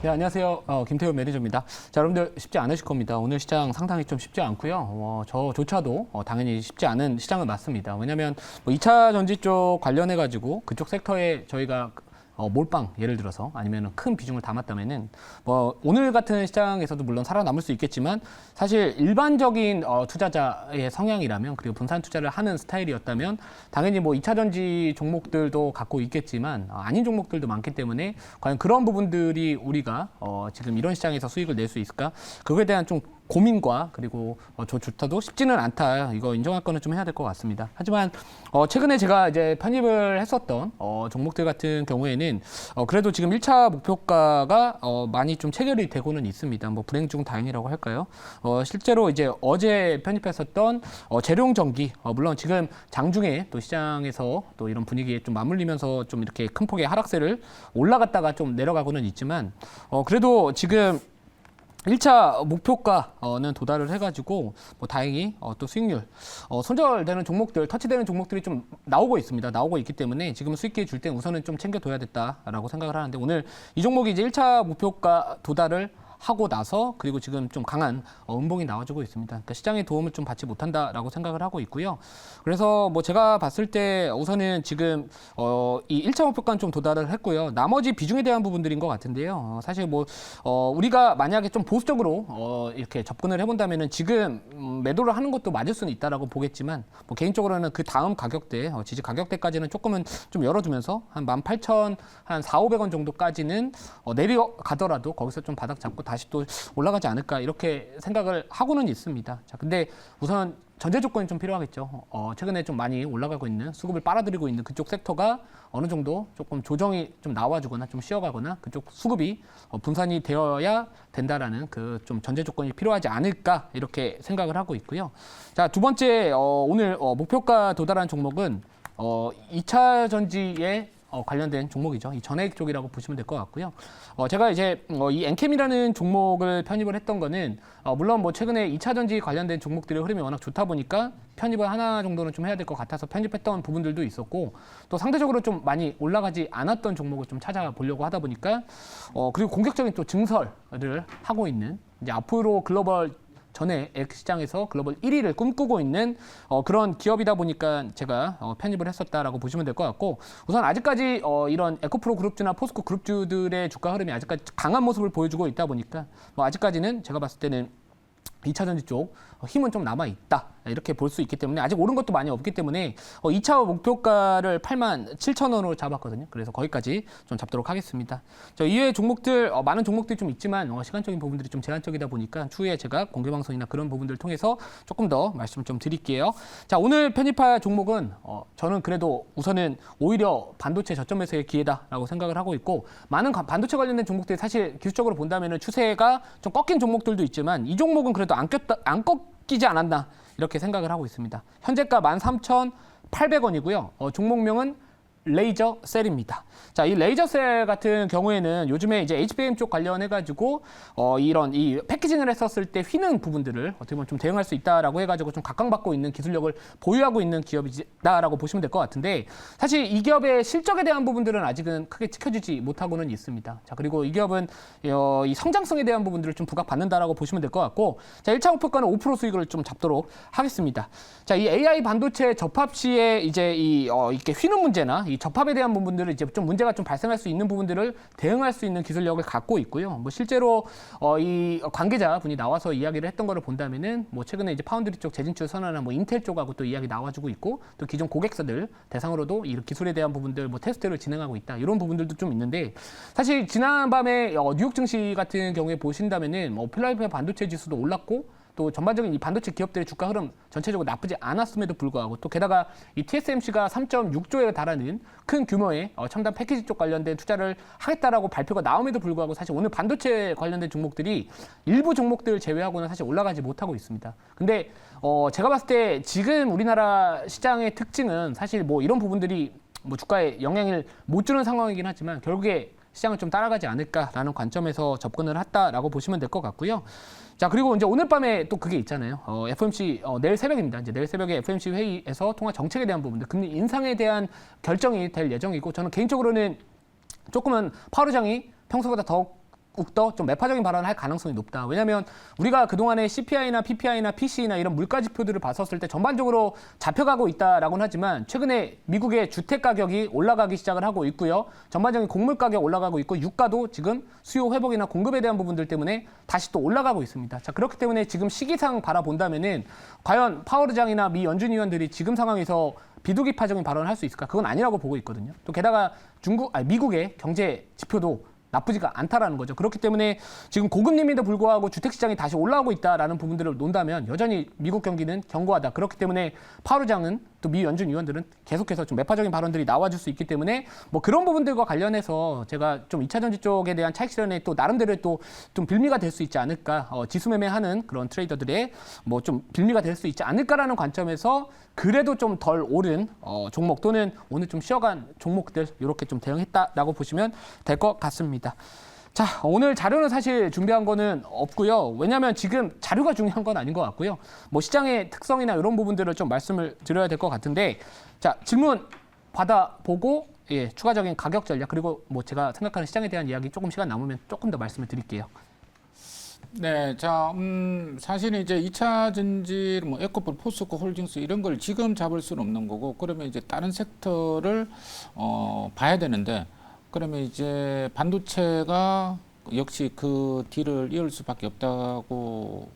네, 안녕하세요. 김태훈 매니저입니다. 자, 여러분들 쉽지 않으실 겁니다. 오늘 시장 상당히 좀 쉽지 않고요. 저조차도 당연히 쉽지 않은 시장을 맞습니다. 왜냐하면 2차 전지 쪽 관련해가지고 그쪽 섹터에 저희가 몰빵 예를 들어서 아니면 큰 비중을 담았다면은 오늘 같은 시장에서도 물론 살아남을 수 있겠지만 사실 일반적인 투자자의 성향이라면 그리고 분산 투자를 하는 스타일이었다면 당연히 2차 전지 종목들도 갖고 있겠지만 아닌 종목들도 많기 때문에 과연 그런 부분들이 우리가 지금 이런 시장에서 수익을 낼 수 있을까? 그거에 대한 좀 고민과 그리고 저조차도 쉽지는 않다. 이거 인정할 거는 좀 해야 될 것 같습니다. 하지만 최근에 제가 이제 편입을 했었던 종목들 같은 경우에는 그래도 지금 1차 목표가가 많이 좀 체결이 되고는 있습니다. 불행 중 다행이라고 할까요? 실제로 이제 어제 편입했었던 재룡전기 물론 지금 장중에 또 시장에서 또 이런 분위기에 좀 맞물리면서 좀 이렇게 큰 폭의 하락세를 올라갔다가 좀 내려가고는 있지만 그래도 지금 1차 목표가는 도달을 해가지고 다행히 또 수익률 손절되는 종목들, 터치되는 종목들이 좀 나오고 있습니다. 나오고 있기 때문에 지금 수익기 줄 땐 우선은 좀 챙겨둬야겠다라고 생각을 하는데 오늘 이 종목이 이제 1차 목표가 도달을 하고 나서 그리고 지금 좀 강한 음봉이 나와주고 있습니다. 그러니까 시장의 도움을 좀 받지 못한다라고 생각을 하고 있고요. 그래서 제가 봤을 때 우선은 지금 이 1차 목표가는 좀 도달을 했고요. 나머지 비중에 대한 부분들인 것 같은데요. 사실 우리가 만약에 좀 보수적으로 이렇게 접근을 해본다면은 지금 매도를 하는 것도 맞을 수는 있다라고 보겠지만 개인적으로는 그 다음 가격대 지지 가격대까지는 조금은 좀 열어두면서 한 18,000 한 4,500원 정도까지는 내려가더라도 거기서 좀 바닥 잡고 다시 또 올라가지 않을까 이렇게 생각을 하고는 있습니다. 자, 근데 우선 전제 조건이 좀 필요하겠죠. 최근에 좀 많이 올라가고 있는 수급을 빨아들이고 있는 그쪽 섹터가 어느 정도 조금 조정이 좀 나와주거나 좀 쉬어가거나 그쪽 수급이 분산이 되어야 된다라는 그 좀 전제 조건이 필요하지 않을까 이렇게 생각을 하고 있고요. 자, 두 번째 오늘 목표가 도달한 종목은 2차 전지의 관련된 종목이죠. 이 전액 쪽이라고 보시면 될 것 같고요. 제가 이제 이 엔캠이라는 종목을 편입을 했던 거는 물론 최근에 2차 전지 관련된 종목들의 흐름이 워낙 좋다 보니까 편입을 하나 정도는 좀 해야 될 것 같아서 편입했던 부분들도 있었고 또 상대적으로 좀 많이 올라가지 않았던 종목을 좀 찾아보려고 하다 보니까 그리고 공격적인 또 증설을 하고 있는 이제 앞으로 글로벌 전에 시장에서 글로벌 1위를 꿈꾸고 있는 그런 기업이다 보니까 제가 편입을 했었다라고 보시면 될 것 같고 우선 아직까지 이런 에코프로 그룹주나 포스코 그룹주들의 주가 흐름이 아직까지 강한 모습을 보여주고 있다 보니까 아직까지는 제가 봤을 때는 2차 전지 쪽 힘은 좀 남아있다 이렇게 볼 수 있기 때문에 아직 오른 것도 많이 없기 때문에 2차 목표가를 87,000원으로 잡았거든요. 그래서 거기까지 좀 잡도록 하겠습니다. 이외의 종목들 많은 종목들이 좀 있지만 시간적인 부분들이 좀 제한적이다 보니까 추후에 제가 공개방송이나 그런 부분들을 통해서 조금 더 말씀을 좀 드릴게요. 자, 오늘 편입할 종목은 저는 그래도 우선은 오히려 반도체 저점에서의 기회다라고 생각을 하고 있고 많은 반도체 관련된 종목들이 사실 기술적으로 본다면 추세가 좀 꺾인 종목들도 있지만 이 종목은 그래도 안 꺾이지 않았나 이렇게 생각을 하고 있습니다. 현재가 13,800원이고요. 종목명은 레이저셀입니다. 자, 이 레이저셀 같은 경우에는 요즘에 이제 HBM 쪽 관련해가지고 이런 이 패키징을 했었을 때 휘는 부분들을 어떻게 보면 좀 대응할 수 있다라고 해가지고 좀 각광받고 있는 기술력을 보유하고 있는 기업이다라고 보시면 될 것 같은데 사실 이 기업의 실적에 대한 부분들은 아직은 크게 지켜지지 못하고는 있습니다. 자, 그리고 이 기업은 이 성장성에 대한 부분들을 좀 부각받는다라고 보시면 될 것 같고 자, 1차 목표가는 5% 수익을 좀 잡도록 하겠습니다. 자, 이 AI 반도체 접합 시에 이제 이렇게 휘는 문제나 이 접합에 대한 부분들을 이제 좀 문제가 좀 발생할 수 있는 부분들을 대응할 수 있는 기술력을 갖고 있고요. 실제로 이 관계자분이 나와서 이야기를 했던 거를 본다면은 최근에 이제 파운드리 쪽 재진출 선언이나 인텔 쪽하고 또 이야기 나와주고 있고 또 기존 고객사들 대상으로도 이 기술에 대한 부분들 테스트를 진행하고 있다 이런 부분들도 좀 있는데 사실 지난밤에 뉴욕 증시 같은 경우에 보신다면은 필라델피아 반도체 지수도 올랐고 또 전반적인 이 반도체 기업들의 주가 흐름 전체적으로 나쁘지 않았음에도 불구하고 또 게다가 이 TSMC가 3.6조에 달하는 큰 규모의 첨단 패키지 쪽 관련된 투자를 하겠다라고 발표가 나옴에도 불구하고 사실 오늘 반도체 관련된 종목들이 일부 종목들 제외하고는 사실 올라가지 못하고 있습니다. 근데 제가 봤을 때 지금 우리나라 시장의 특징은 사실 이런 부분들이 주가에 영향을 못 주는 상황이긴 하지만 결국에 시장을 좀 따라가지 않을까라는 관점에서 접근을 했다라고 보시면 될 것 같고요. 자, 그리고 이제 오늘 밤에 또 그게 있잖아요. FOMC 내일 새벽입니다. 이제 내일 새벽에 FOMC 회의에서 통화 정책에 대한 부분들, 금리 인상에 대한 결정이 될 예정이고 저는 개인적으로는 조금은 파월 의장이 평소보다 더 더욱더 좀 매파적인 발언을 할 가능성이 높다. 왜냐하면 우리가 그동안에 CPI나 PPI나 PC나 이런 물가 지표들을 봤었을 때 전반적으로 잡혀가고 있다라고는 하지만 최근에 미국의 주택 가격이 올라가기 시작을 하고 있고요. 전반적인 곡물 가격 올라가고 있고 유가도 지금 수요 회복이나 공급에 대한 부분들 때문에 다시 또 올라가고 있습니다. 자, 그렇기 때문에 지금 시기상 바라본다면은 과연 파월 의장이나 미 연준 위원들이 지금 상황에서 비둘기파적인 발언을 할 수 있을까? 그건 아니라고 보고 있거든요. 또 게다가 미국의 경제 지표도 나쁘지가 않다라는 거죠. 그렇기 때문에 지금 고금리임에도 불구하고 주택시장이 다시 올라오고 있다라는 부분들을 논다면 여전히 미국 경기는 견고하다. 그렇기 때문에 파월 의장은 또 미 연준 위원들은 계속해서 좀 매파적인 발언들이 나와줄 수 있기 때문에 뭐 그런 부분들과 관련해서 제가 좀 2차 전지 쪽에 대한 차익 실현에 또 나름대로 또 좀 빌미가 될 수 있지 않을까. 지수 매매하는 그런 트레이더들의 뭐 좀 빌미가 될 수 있지 않을까라는 관점에서 그래도 좀 덜 오른 종목 또는 오늘 좀 쉬어간 종목들 이렇게 좀 대응했다라고 보시면 될 것 같습니다. 자, 오늘 자료는 사실 준비한 거는 없고요. 왜냐하면 지금 자료가 중요한 건 아닌 것 같고요. 뭐 시장의 특성이나 이런 부분들을 좀 말씀을 드려야 될 것 같은데, 자, 질문 받아보고 예, 추가적인 가격 전략 그리고 뭐 제가 생각하는 시장에 대한 이야기 조금 시간 남으면 조금 더 말씀을 드릴게요. 네, 자, 사실은 이제 2차 전지, 뭐 에코풀, 포스코 홀딩스 이런 걸 지금 잡을 수는 없는 거고, 그러면 이제 다른 섹터를 봐야 되는데, 그러면 이제 반도체가 역시 그 뒤를 이을 수밖에 없다고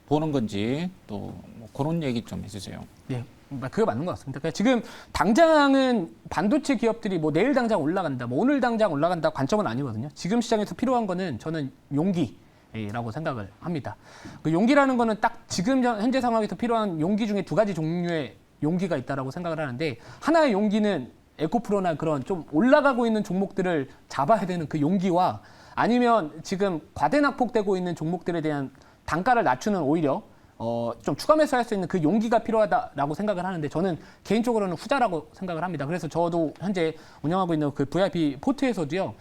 보는 건지 또 뭐 그런 얘기 좀 해주세요. 네, 그게 맞는 것 같습니다. 그러니까 지금 당장은 반도체 기업들이 뭐 내일 당장 올라간다, 뭐 오늘 당장 올라간다 관점은 아니거든요. 지금 시장에서 필요한 거는 저는 용기라고 생각을 합니다. 그 용기라는 거는 딱 지금 현재 상황에서 필요한 용기 중에 두 가지 종류의 용기가 있다라고 생각을 하는데 하나의 용기는 에코프로나 그런 좀 올라가고 있는 종목들을 잡아야 되는 그 용기와 아니면 지금 과대낙폭되고 있는 종목들에 대한 단가를 낮추는 오히려 좀 추가 매수할 수 있는 그 용기가 필요하다라고 생각을 하는데 저는 개인적으로는 후자라고 생각을 합니다. 그래서 저도 현재 운영하고 있는 그 VIP 포트에서도요,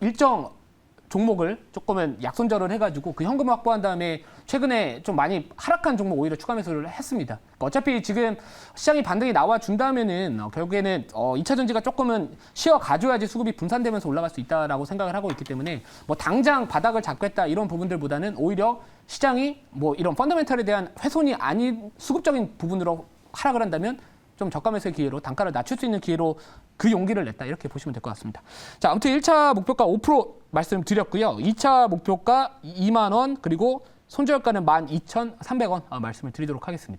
일정 종목을 조금은 약손절을 해가지고 그 현금을 확보한 다음에 최근에 좀 많이 하락한 종목 오히려 추가 매수를 했습니다. 그러니까 어차피 지금 시장이 반등이 나와준다면은 결국에는 2차 전지가 조금은 쉬어 가줘야지 수급이 분산되면서 올라갈 수 있다라고 생각을 하고 있기 때문에 뭐 당장 바닥을 잡겠다 이런 부분들보다는 오히려 시장이 뭐 이런 펀더멘털에 대한 훼손이 아닌 수급적인 부분으로 하락을 한다면 좀 저가 매수의 기회로 단가를 낮출 수 있는 기회로 그 용기를 냈다 이렇게 보시면 될 것 같습니다. 자, 아무튼 1차 목표가 5% 말씀드렸고요. 2차 목표가 2만 원 그리고 손절가는 12,300원 말씀을 드리도록 하겠습니다.